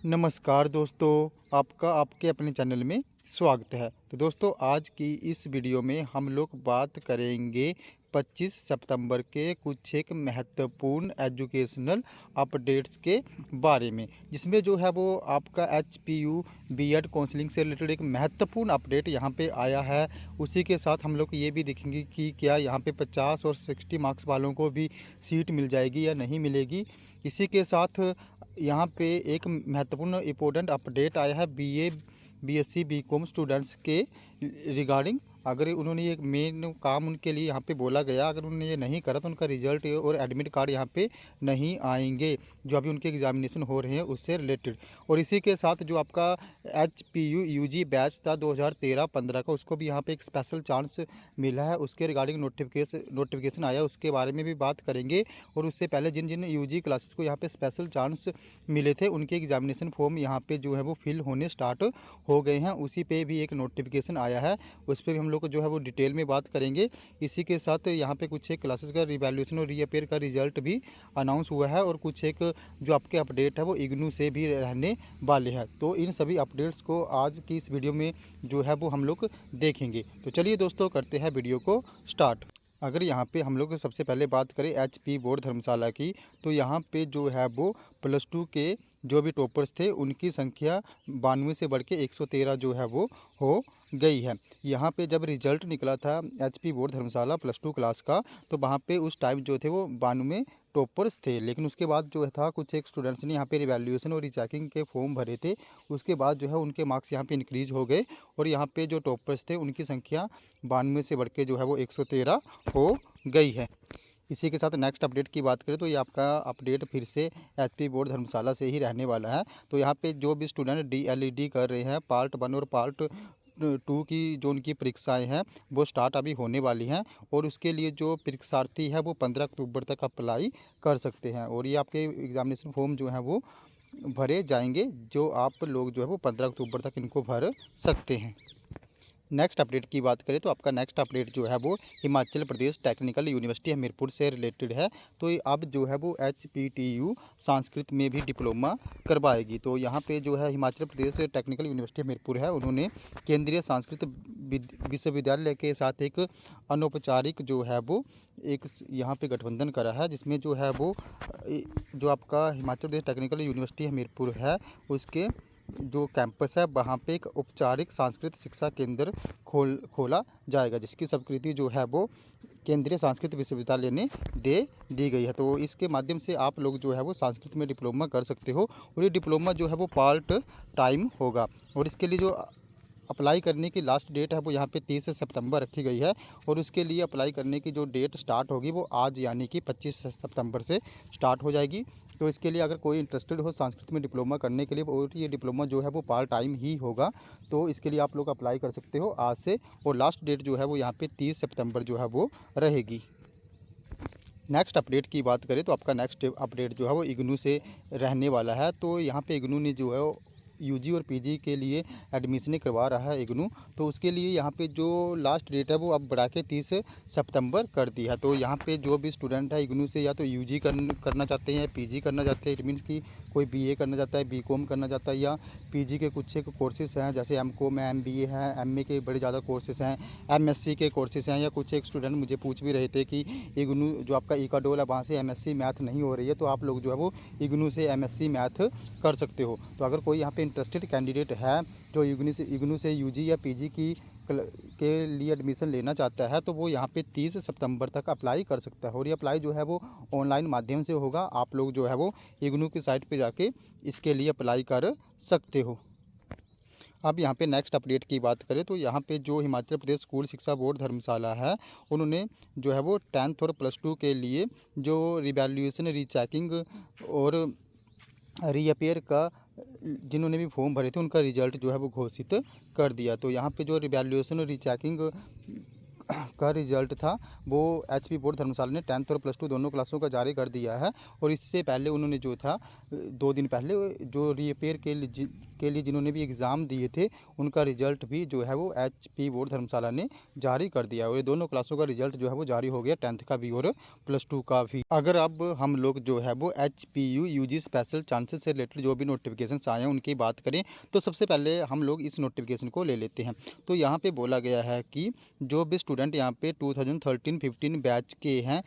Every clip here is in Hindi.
नमस्कार दोस्तों, आपका आपके अपने चैनल में स्वागत है। तो दोस्तों आज की इस वीडियो में हम लोग बात करेंगे 25 सितंबर के कुछ एक महत्वपूर्ण एजुकेशनल अपडेट्स के बारे में, जिसमें जो है वो आपका एचपीयू बीएड काउंसलिंग से रिलेटेड एक महत्वपूर्ण अपडेट यहाँ पे आया है। उसी के साथ हम लोग ये भी देखेंगे कि क्या यहाँ पे 50 और 60 मार्क्स वालों को भी सीट मिल जाएगी या नहीं मिलेगी। इसी के साथ यहाँ पे एक महत्वपूर्ण इम्पोर्टेंट अपडेट आया है बीए बीएससी बीकॉम स्टूडेंट्स के रिगार्डिंग। अगर उन्होंने ये मेन काम उनके लिए यहाँ पे बोला गया, अगर उन्होंने ये नहीं करा तो उनका रिजल्ट और एडमिट कार्ड यहाँ पे नहीं आएंगे, जो अभी उनके एग्जामिनेशन हो रहे हैं उससे रिलेटेड। और इसी के साथ जो आपका एचपीयू यूजी बैच था 2013-15 का, उसको भी यहाँ पे एक स्पेशल चांस मिला है, उसके रिगार्डिंग नोटिफिकेशन आया, उसके बारे में भी बात करेंगे। और उससे पहले जिन जिन यूजी क्लासेस को यहाँ पे स्पेशल चांस मिले थे उनके एग्जामिनेशन फॉर्म यहाँ पे जो है वो फिल होने स्टार्ट हो गए हैं, उसी पे भी एक नोटिफिकेशन आया है, उस पर भी हम लोग जो है वो डिटेल में बात करेंगे। इसी के साथ यहाँ पे कुछ एक क्लासेस का रिवैल्यूएशन और रीअपेयर का रिजल्ट भी अनाउंस हुआ है, और कुछ एक जो आपके अपडेट है वो इग्नू से भी रहने वाले हैं। तो इन सभी अपडेट्स को आज की इस वीडियो में जो है वो हम लोग देखेंगे। तो चलिए दोस्तों करते हैं वीडियो को स्टार्ट। अगर यहाँ पे हम लोग सबसे पहले बात करें एचपी बोर्ड धर्मशाला की, तो यहाँ पे जो है वो +2 के जो भी टॉपर्स थे उनकी संख्या 92 से बढ़ के 113 जो है वो हो गई है। यहाँ पे जब रिजल्ट निकला था एचपी बोर्ड धर्मशाला +2 क्लास का, तो वहाँ पे उस टाइम जो थे वो 92 टॉपर्स थे, लेकिन उसके बाद जो था कुछ एक स्टूडेंट्स ने यहाँ पे रिवैल्यूएशन और रीचेकिंग के फॉर्म भरे थे, उसके बाद जो है उनके मार्क्स यहाँ पे इंक्रीज हो गए, और यहाँ पे जो टॉपर्स थे उनकी संख्या 92 से बढ़ के जो है वो 113 हो गई है। इसी के साथ नेक्स्ट अपडेट की बात करें तो ये आपका अपडेट फिर से एचपी बोर्ड धर्मशाला से ही रहने वाला है। तो यहाँ पे जो भी स्टूडेंट डीएलईडी कर रहे हैं पार्ट 1 और पार्ट 2 की जो उनकी परीक्षाएं हैं वो स्टार्ट अभी होने वाली हैं, और उसके लिए जो परीक्षार्थी है वो 15 अक्टूबर तक अप्लाई कर सकते हैं, और ये आपके एग्जामिनेशन फॉर्म जो हैं वो भरे जाएंगे, जो आप लोग जो है वो 15 अक्टूबर तक इनको भर सकते हैं। नेक्स्ट अपडेट की बात करें तो आपका नेक्स्ट अपडेट जो है वो हिमाचल प्रदेश टेक्निकल यूनिवर्सिटी हमीरपुर से रिलेटेड है। तो अब जो है वो एचपीटीयू संस्कृत में भी डिप्लोमा करवाएगी। तो यहाँ पे जो है हिमाचल प्रदेश टेक्निकल यूनिवर्सिटी हमीरपुर है, उन्होंने केंद्रीय संस्कृत विश्वविद्यालय के साथ एक अनौपचारिक जो है वो एक यहाँ पे गठबंधन करा है, जिसमें जो है वो जो आपका हिमाचल प्रदेश टेक्निकल यूनिवर्सिटी हमीरपुर है उसके जो कैंपस है वहाँ पे एक औपचारिक सांस्कृतिक शिक्षा केंद्र खोला जाएगा, जिसकी स्वीकृति जो है वो केंद्रीय संस्कृत विश्वविद्यालय ने दे दी गई है। तो इसके माध्यम से आप लोग जो है वो संस्कृत में डिप्लोमा कर सकते हो, और ये डिप्लोमा जो है वो पार्ट टाइम होगा। और इसके लिए जो अप्लाई करने की लास्ट डेट है वो यहाँ पे 30 सितंबर रखी गई है, और उसके लिए अप्लाई करने की जो डेट स्टार्ट होगी वो आज यानी कि 25 सितंबर से स्टार्ट हो जाएगी। तो इसके लिए अगर कोई इंटरेस्टेड हो संस्कृत में डिप्लोमा करने के लिए, और ये डिप्लोमा जो है वो पार्ट टाइम ही होगा, तो इसके लिए आप लोग अप्लाई कर सकते हो आज से, और लास्ट डेट जो है वो यहाँ पे 30 सितंबर जो है वो रहेगी। नेक्स्ट अपडेट की बात करें तो आपका नेक्स्ट अपडेट जो है वो इग्नू से रहने वाला है। तो यहाँ पे इग्नू ने जो है यूजी और पीजी के लिए एडमिशन करवा रहा है इग्नू, तो उसके लिए यहाँ पे जो लास्ट डेट है वो अब बढ़ा के 30 सितंबर कर दी है। तो यहाँ पे जो भी स्टूडेंट है इग्नू से या तो यूजी करना चाहते हैं या पीजी करना चाहते हैं, इट मीन्स कि कोई बीए करना चाहता है, बीकॉम करना चाहता है, या पीजी के कुछ एक कोर्सेज हैं जैसे एमकॉम है, एमबीए है, एमए के बड़े ज़्यादा कोर्सेज हैं, एमएससी के कोर्सेज हैं, या कुछ एक स्टूडेंट मुझे पूछ भी रहे थे कि इग्नू जो आपका इकाडोल है वहाँ से एमएससी मैथ नहीं हो रही है, तो आप लोग जो है वो इग्नू से एमएससी मैथ कर सकते हो। तो अगर कोई यहाँ पे इंटरेस्टेड कैंडिडेट है जो इग्नू से यूजी या पीजी के लिए एडमिशन लेना चाहता है, तो वो यहाँ पे 30 सितंबर तक अप्लाई कर सकता है, और ये अप्लाई जो है वो ऑनलाइन माध्यम से होगा। आप लोग जो है वो इग्नू की साइट पे जाके इसके लिए अप्लाई कर सकते हो। अब यहाँ पे नेक्स्ट अपडेट की बात करें तो यहाँ पे जो हिमाचल प्रदेश स्कूल शिक्षा बोर्ड धर्मशाला है, उन्होंने जो है वो 10th और +2 के लिए जो रिवैल्यूएशन रीचेकिंग और रीअपेयर का जिन्होंने भी फॉर्म भरे थे उनका रिजल्ट जो है वो घोषित कर दिया। तो यहाँ पे जो रिवैल्यूएशन और रीचेकिंग का रिजल्ट था वो एचपी बोर्ड धर्मशाला ने 10th और +2 दोनों क्लासों का जारी कर दिया है, और इससे पहले उन्होंने जो था 2 दिन पहले जो रीअपेयर के लिए जिन्होंने भी एग्ज़ाम दिए थे उनका रिजल्ट भी जो है वो HP बोर्ड धर्मशाला ने जारी कर दिया और ये दोनों क्लासों का रिजल्ट जो है वो जारी हो गया, 10th का भी और +2 का भी। अगर अब हम लोग जो है वो HPU UG स्पेशल चांसेस से रिलेटेड जो भी नोटिफिकेशन आए हैं उनकी बात करें तो सबसे पहले हम लोग इस नोटिफिकेशन को ले लेते हैं। तो यहाँ पे बोला गया है कि जो भी स्टूडेंट यहाँ पे 2013-15 बैच के हैं,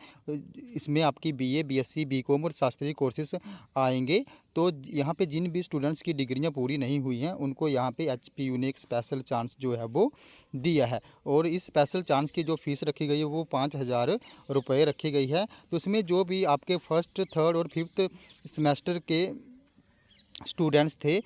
इसमें आपकी BA BSc BCom और शास्त्रीय कोर्सेस आएंगे। तो यहाँ पे जिन भी स्टूडेंट्स की डिग्रियाँ पूरी नहीं हुई हैं उनको यहाँ पे HPU ने एक स्पेशल चांस जो है वो दिया है और इस स्पेशल चांस की जो फीस रखी गई है वो 5,000 रुपये रखी गई है। तो इसमें जो भी आपके फर्स्ट, थर्ड और फिफ्थ सेमेस्टर के स्टूडेंट्स थे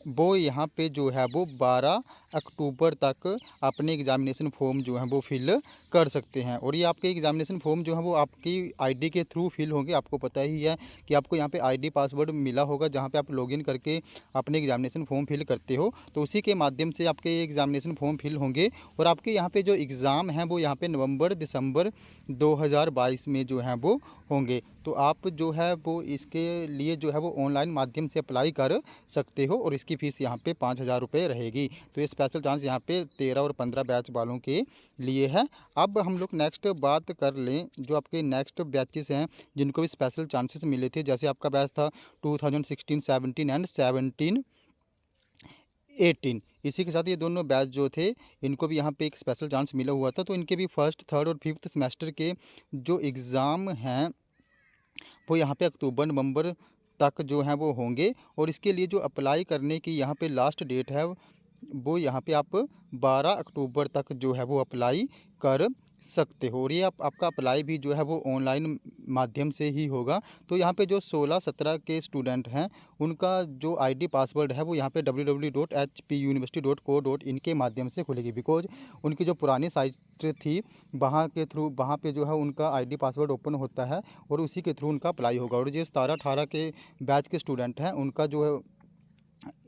वो यहाँ पे जो है वो 12 अक्टूबर तक अपने एग्ज़ामिनेशन फॉर्म जो है वो फिल कर सकते हैं और ये आपके एग्ज़ामिनेशन फॉर्म जो है वो आपकी आईडी के थ्रू फिल होंगे। आपको पता ही है कि आपको यहाँ पे आईडी पासवर्ड मिला होगा जहाँ पे आप लॉगिन करके अपने एग्ज़ामिनेशन फॉर्म फिल करते हो, तो उसी के माध्यम से आपके एग्ज़ामिनेशन फॉर्म फिल होंगे और आपके यहाँ पे जो एग्ज़ाम हैं वो यहाँ पे नवंबर-दिसंबर 2022 में जो है वो होंगे। तो आप जो है वो इसके लिए जो है वो ऑनलाइन माध्यम से अप्लाई कर सकते हो और इसकी फ़ीस यहाँ पे 5,000 रुपये रहेगी। तो ये स्पेशल चांस यहाँ पे 13 और 15 बैच वालों के लिए है। अब हम लोग नेक्स्ट बात कर लें जो आपके नेक्स्ट बैचेस हैं जिनको भी स्पेशल चांसेस मिले थे, जैसे आपका बैच था 2016-17 एंड 17-18। इसी के साथ ये दोनों बैच जो थे इनको भी यहाँ पे एक स्पेशल चांस मिला हुआ था। तो इनके भी फर्स्ट, थर्ड और फिफ्थ सेमेस्टर के जो एग्ज़ाम हैं वो यहाँ पे अक्टूबर-नवंबर तक जो हैं वो होंगे और इसके लिए जो अप्लाई करने की यहाँ पे लास्ट डेट है वो यहाँ पे आप 12 अक्टूबर तक जो है वो अप्लाई कर सकते हो और ये आपका अप्लाई भी जो है वो ऑनलाइन माध्यम से ही होगा। तो यहाँ पे जो 16-17 के स्टूडेंट हैं उनका जो आईडी पासवर्ड है वो यहाँ पे www.hpuniversity.co.in के माध्यम से खुलेगी, बिकॉज उनकी जो पुरानी साइट थी वहाँ के थ्रू वहाँ पे जो है उनका आईडी पासवर्ड ओपन होता है और उसी के थ्रू उनका अप्लाई होगा। और जो 17-18 के बैच के स्टूडेंट हैं उनका जो है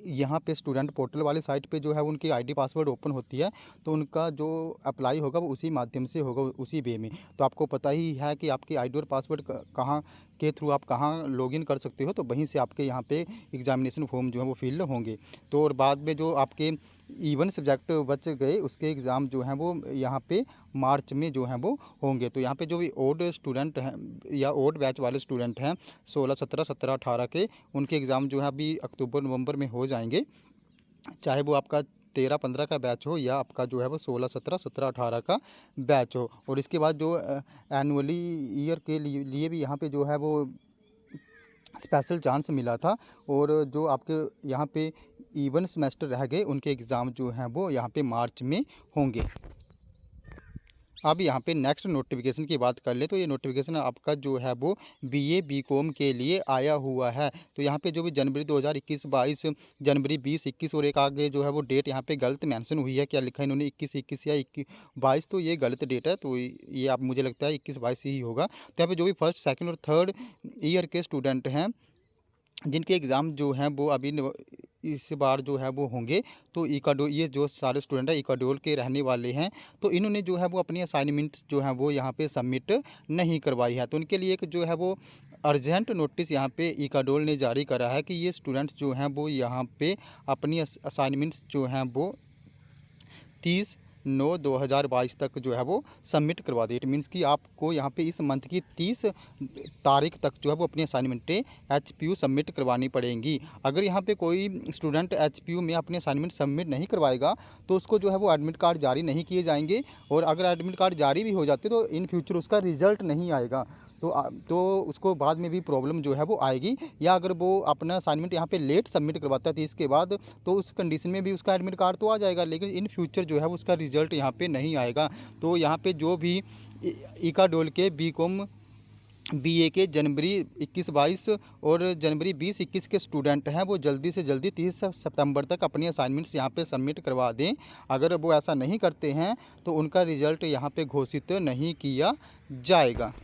यहाँ पे स्टूडेंट पोर्टल वाली साइट पे जो है उनकी आईडी पासवर्ड ओपन होती है, तो उनका जो अप्लाई होगा वो उसी माध्यम से होगा, उसी वे में। तो आपको पता ही है कि आपकी आईडी और पासवर्ड कहाँ के थ्रू आप कहाँ लॉगिन कर सकते हो, तो वहीं से आपके यहाँ पे एग्ज़ामिनेशन फॉर्म जो है वो फिल होंगे। तो और बाद में जो आपके इवन सब्जेक्ट बच गए उसके एग्ज़ाम जो हैं वो यहाँ पे मार्च में जो हैं वो होंगे। तो यहाँ पे जो भी ओड स्टूडेंट हैं या ओड बैच वाले स्टूडेंट हैं 16-17, 17-18 के, उनके एग्ज़ाम जो है अभी अक्टूबर-नवंबर में हो जाएंगे, चाहे वो आपका 13-15 का बैच हो या आपका जो है वो 16-17, 17-18 का बैच हो। और इसके बाद जो एनुअली ईयर के लिए भी यहाँ पे जो है वो स्पेशल चांस मिला था और जो आपके यहाँ पे इवन सेमेस्टर रह गए उनके एग्ज़ाम जो हैं वो यहाँ पे मार्च में होंगे। अब यहाँ पे नेक्स्ट नोटिफिकेशन की बात कर ले तो ये नोटिफिकेशन आपका जो है वो BA BCom के लिए आया हुआ है। तो यहाँ पे जो भी जनवरी 2021-22, जनवरी 20-21 और एक आगे जो है वो डेट यहाँ पे गलत मेंशन हुई है, क्या लिखा है इन्होंने 21-21 या 21-22, तो ये गलत डेट है। तो ये आप मुझे लगता है 21-22 ही होगा। तो यहाँ पे जो भी फर्स्ट, सेकेंड और थर्ड ईयर के स्टूडेंट हैं जिनके एग्ज़ाम जो हैं वो अभी इस बार जो है वो होंगे, तो इक्वाडोर, ये जो सारे स्टूडेंट हैं इक्वाडोर के रहने वाले हैं, तो इन्होंने जो है वो अपनी असाइनमेंट्स जो हैं वो यहाँ पे सबमिट नहीं करवाई है। तो उनके लिए एक जो है वो अर्जेंट नोटिस यहाँ पे इक्वाडोर ने जारी करा है कि ये स्टूडेंट्स जो हैं वो यहाँ पे अपनी असाइनमेंट्स जो हैं वो 30/9/2022 तक जो है वो सबमिट करवा दी। इट मीन्स कि आपको यहाँ पे इस मंथ की 30 तारीख तक जो है वो अपनी असाइनमेंटें HPU सबमिट करवानी पड़ेंगी। अगर यहाँ पे कोई स्टूडेंट HPU में अपनी असाइनमेंट सबमिट नहीं करवाएगा तो उसको जो है वो एडमिट कार्ड जारी नहीं किए जाएंगे और अगर एडमिट कार्ड जारी भी हो जाते तो इन फ्यूचर उसका रिजल्ट नहीं आएगा, तो उसको बाद में भी प्रॉब्लम जो है वो आएगी। या अगर वो अपना असाइनमेंट यहाँ पे लेट सबमिट करवाता है 30 के बाद तो उस कंडीशन में भी उसका एडमिट कार्ड तो आ जाएगा, लेकिन इन फ्यूचर जो है वो उसका रिजल्ट यहाँ पे नहीं आएगा। तो यहाँ पे जो भी इक्वाडोर के BCom BA के जनवरी 21-22 और जनवरी 20-21 के स्टूडेंट हैं वो जल्दी से जल्दी 30 सितंबर तक अपनी असाइनमेंट्स यहाँ पे सबमिट करवा दें। अगर वो ऐसा नहीं करते हैं तो उनका रिज़ल्ट यहाँ पे घोषित नहीं किया जाएगा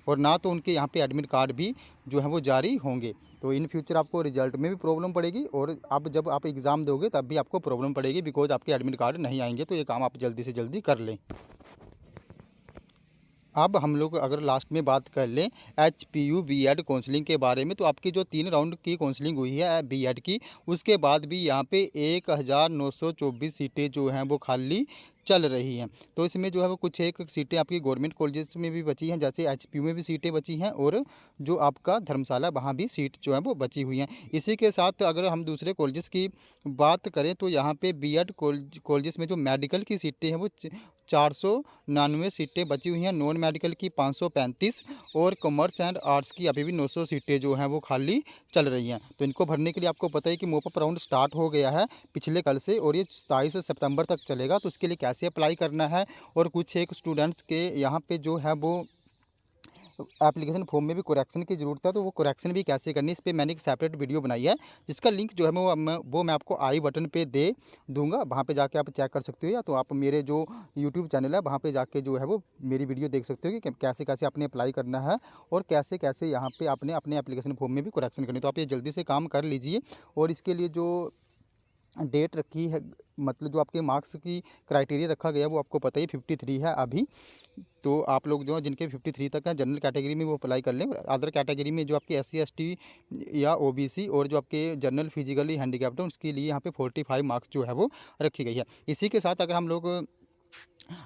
और ना तो उनके यहाँ पे एडमिट कार्ड भी जो है वो जारी होंगे। तो इन फ्यूचर आपको रिजल्ट में भी प्रॉब्लम पड़ेगी और अब जब आप एग्ज़ाम दोगे तब भी आपको प्रॉब्लम पड़ेगी, बिकॉज आपके एडमिट कार्ड नहीं आएंगे। तो ये काम आप जल्दी से जल्दी कर लें। अब हम लोग अगर लास्ट में बात कर लें HPU बीएड काउंसलिंग के बारे में, तो आपकी जो 3 राउंड की काउंसलिंग हुई है बीएड की, उसके बाद भी यहाँ पे 1924 सीटें जो हैं वो खाली चल रही हैं। तो इसमें जो है वो कुछ एक सीटें आपकी गवर्नमेंट कॉलेजेस में भी बची हैं, जैसे HPU में भी सीटें बची हैं, और जो आपका धर्मशाला वहाँ भी सीट जो है वो बची हुई हैं। इसी के साथ अगर हम दूसरे कॉलेजेस की बात करें तो यहाँ पे बीएड कॉलेजेस में जो मेडिकल की सीटें हैं वो 499 सीटें बची हुई हैं, नॉन मेडिकल की 535, और कॉमर्स एंड आर्ट्स की अभी भी 900 सीटें जो हैं वो खाली चल रही हैं। तो इनको भरने के लिए आपको पता है कि मोप अप राउंड स्टार्ट हो गया है पिछले कल से, और ये 27 सितंबर तक चलेगा। तो इसके लिए कैसे अप्लाई करना है, और कुछ एक स्टूडेंट्स के यहाँ पे जो है वो एप्लीकेशन फॉर्म में भी करेक्शन की ज़रूरत है, तो वो करेक्शन भी कैसे करनी है, इस पर मैंने एक सेपरेट वीडियो बनाई है, जिसका लिंक जो है वो मैं आपको आई बटन पे दे दूंगा। वहाँ पे जाके आप चेक कर सकते हो, या तो आप मेरे जो यूट्यूब चैनल है वहाँ पे जाके जो है वो मेरी वीडियो देख सकते हो कि कैसे कैसे आपने अप्लाई करना है, और कैसे कैसे यहाँ पे आपने अपने एप्लीकेशन फॉर्म में भी करेक्शन करनी है। तो आप ये जल्दी से काम कर लीजिए। और इसके लिए जो डेट रखी है, मतलब जो आपके मार्क्स की क्राइटेरिया रखा गया वो आपको पता ही 53 है अभी। तो आप लोग जो जिनके 53 तक हैं जनरल कैटेगरी में वो अप्लाई कर लें। अदर कैटेगरी में जो आपके SC ST या OBC और जो आपके जनरल फिजिकली हैंडीकैप्ड हैं, उसके लिए यहाँ पे 45 मार्क्स जो है वो रखी गई है। इसी के साथ अगर हम लोग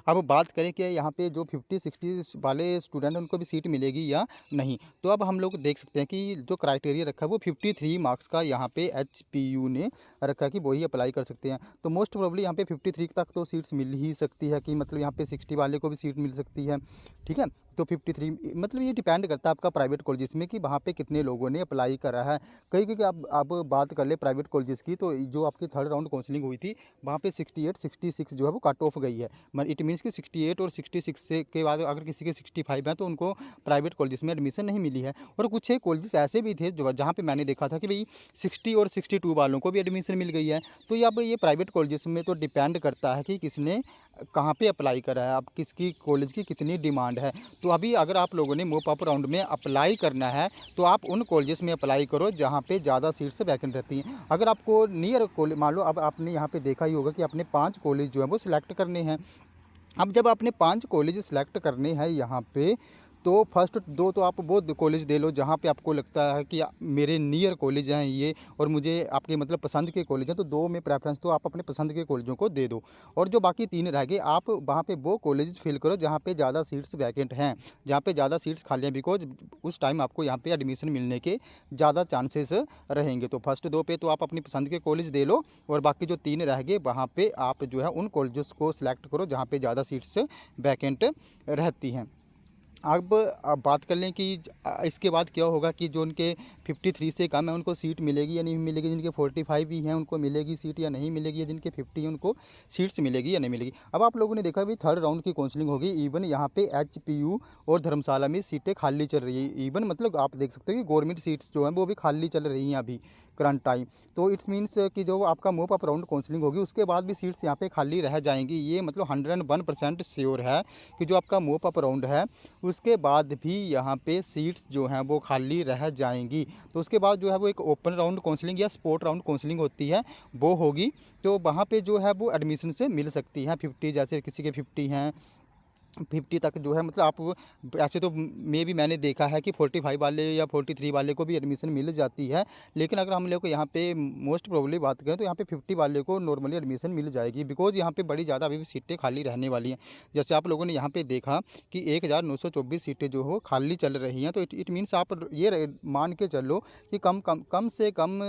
अब बात करें कि यहाँ पे जो 50-60 वाले स्टूडेंट हैं उनको भी सीट मिलेगी या नहीं, तो अब हम लोग देख सकते हैं कि जो क्राइटेरिया रखा है वो 53 मार्क्स का यहाँ पे HPU ने रखा है कि वही अप्लाई कर सकते हैं। तो मोस्ट प्रोबेबली यहाँ पे 53 तक तो सीट्स मिल ही सकती है, कि मतलब यहाँ पे 60 वाले को भी सीट मिल सकती है, ठीक है। तो 53 मतलब ये डिपेंड करता है आपका प्राइवेट कॉलेजेस में कि वहाँ पे कितने लोगों ने अप्लाई करा है। कहीं क्योंकि अब बात कर ले प्राइवेट कॉलेजेस की, तो जो आपकी थर्ड राउंड काउंसलिंग हुई थी वहाँ पे 68-66 जो है वो कट ऑफ गई है। इट मीन्स कि 68 और 66 से के बाद अगर किसी के 65 हैं तो उनको प्राइवेट कॉलेजेस में एडमिशन नहीं मिली है। और कुछ एक कॉलेजेस ऐसे भी थे जो जहाँ पे मैंने देखा था कि भाई 60 और 62 वालों को भी एडमिशन मिल गई है। तो ये अब ये प्राइवेट कॉलेजेस में तो डिपेंड करता है कि किसने कहाँ पे अप्लाई करा है, अब किसकी कॉलेज की कितनी डिमांड है। तो अभी अगर आप लोगों ने मोप अप राउंड में अप्लाई करना है तो आप उन कॉलेजेस में अप्लाई करो जहाँ पे ज़्यादा सीट्स वैकेंट रहती हैं। अगर आपको नियर कॉलेज, मान लो अब आपने यहाँ पे देखा ही होगा कि आपने 5 कॉलेज जो है वो सिलेक्ट करने हैं। अब जब आपने 5 कॉलेज सेलेक्ट करने हैं यहाँ पे, तो फर्स्ट 2 तो आप वो कॉलेज दे लो जहाँ पे आपको लगता है कि मेरे नियर कॉलेज हैं ये, और मुझे आपके मतलब पसंद के कॉलेज हैं, तो 2 में प्रेफरेंस तो आप अपने पसंद के कॉलेजों को दे दो। और जो बाकी 3 रह गए आप वहाँ पे वो कॉलेज फिल करो जहाँ पे ज़्यादा सीट्स वैकेंट हैं, जहाँ पे ज़्यादा सीट्स खाली हैं, बिकॉज उस टाइम आपको यहाँ पे एडमिशन मिलने के ज़्यादा चांसेस रहेंगे। तो फर्स्ट 2 पे तो आप अपनी पसंद के कॉलेज दे लो, और बाकी जो 3 रह गए वहाँ पे आप जो है उन कॉलेजेस को सिलेक्ट करो जहाँ पे ज़्यादा सीट्स वैकेंट रहती हैं। अब बात कर लें कि इसके बाद क्या होगा कि जो उनके 53 से कम है उनको सीट मिलेगी या नहीं मिलेगी, जिनके 45 भी हैं उनको मिलेगी सीट या नहीं मिलेगी, या जिनके 50 हैं उनको सीट्स मिलेगी या नहीं मिलेगी। अब आप लोगों ने देखा भी थर्ड राउंड की काउंसलिंग होगी, इवन यहाँ पे HPU और धर्मशाला में सीटें खाली चल रही है। इवन मतलब आप देख सकते हो कि गवर्नमेंट सीट्स जो हैं वो भी खाली चल रही हैं अभी करंट टाइम। तो इट्स मीन्स कि जो आपका मोप अप राउंड काउंसलिंग होगी उसके बाद भी सीट्स यहाँ पे खाली रह जाएंगी। ये मतलब 101% श्योर है कि जो आपका मोप अप राउंड है उसके बाद भी यहाँ पे सीट्स जो हैं वो खाली रह जाएंगी। तो उसके बाद जो है वो एक ओपन राउंड काउंसलिंग या स्पॉट राउंड काउंसलिंग होती है, वो होगी। तो वहाँ पे जो है वो एडमिशन से मिल सकती है 50, जैसे किसी के 50 हैं 50 तक जो है, मतलब आप ऐसे तो मे भी मैंने देखा है कि 45 वाले या 43 वाले को भी एडमिशन मिल जाती है। लेकिन अगर हम लोग को यहाँ पे मोस्ट प्रोबेबली बात करें तो यहाँ पे 50 वाले को नॉर्मली एडमिशन मिल जाएगी, बिकॉज यहाँ पे बड़ी ज़्यादा अभी भी सीटें खाली रहने वाली हैं। जैसे आप लोगों ने यहाँ पे देखा कि 1924 सीटें जो हो खाली चल रही हैं, तो इट मीन्स आप ये मान के चलो कि कम से कम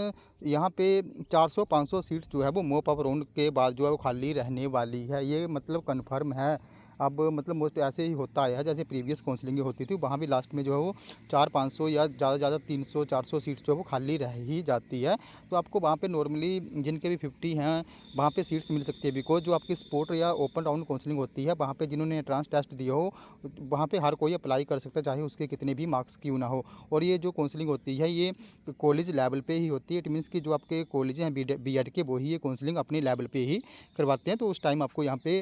यहाँ पे 400-500 सीट्स जो है वो मोप अप राउंड के बाद जो है वो खाली रहने वाली है। ये मतलब कन्फर्म है। अब मतलब मोस्ट ऐसे ही होता आया है, जैसे प्रीवियस काउंसलिंग होती थी वहाँ भी लास्ट में जो है वो 400-500 या ज़्यादा 300-400 सीट्स जो है वो खाली रह ही जाती है। तो आपको वहाँ पे नॉर्मली जिनके भी 50 हैं वहाँ पे सीट्स मिल सकती है, बिकॉज जो आपकी स्पोर्ट या ओपन राउंड काउंसलिंग होती है वहाँ पे जिन्होंने एंट्रेंस टेस्ट दिया हो वहाँ पे हर कोई अप्लाई कर सकता है, चाहे उसके कितने भी मार्क्स क्यों ना हो। और ये जो काउंसलिंग होती है ये कॉलेज लेवल पे ही होती है। इट मीन्स कि जो आपके कॉलेज हैं BEd के, वही ये काउंसलिंग अपने लेवल पे ही करवाते हैं। तो उस टाइम आपको यहाँ पे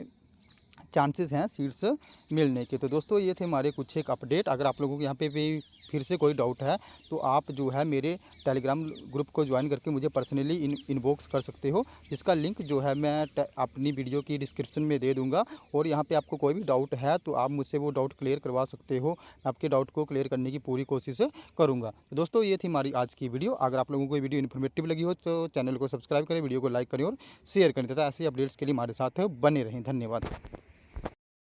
चांसेस हैं सीट्स मिलने के। तो दोस्तों ये थे हमारे कुछ एक अपडेट। अगर आप लोगों को यहाँ पे भी फिर से कोई डाउट है तो आप जो है मेरे टेलीग्राम ग्रुप को ज्वाइन करके मुझे पर्सनली इनबॉक्स कर सकते हो, जिसका लिंक जो है मैं अपनी वीडियो की डिस्क्रिप्शन में दे दूँगा। और यहाँ पे आपको कोई भी डाउट है तो आप मुझसे वो डाउट क्लियर करवा सकते हो। आपके डाउट को क्लियर करने की पूरी कोशिश करूँगा। तो दोस्तों ये थी हमारी आज की वीडियो। अगर आप लोगों को ये वीडियो इन्फॉर्मेटिव लगी हो तो चैनल को सब्सक्राइब करें, वीडियो को लाइक करें और शेयर करें तथा ऐसे अपडेट्स के लिए हमारे साथ बने रहें। धन्यवाद।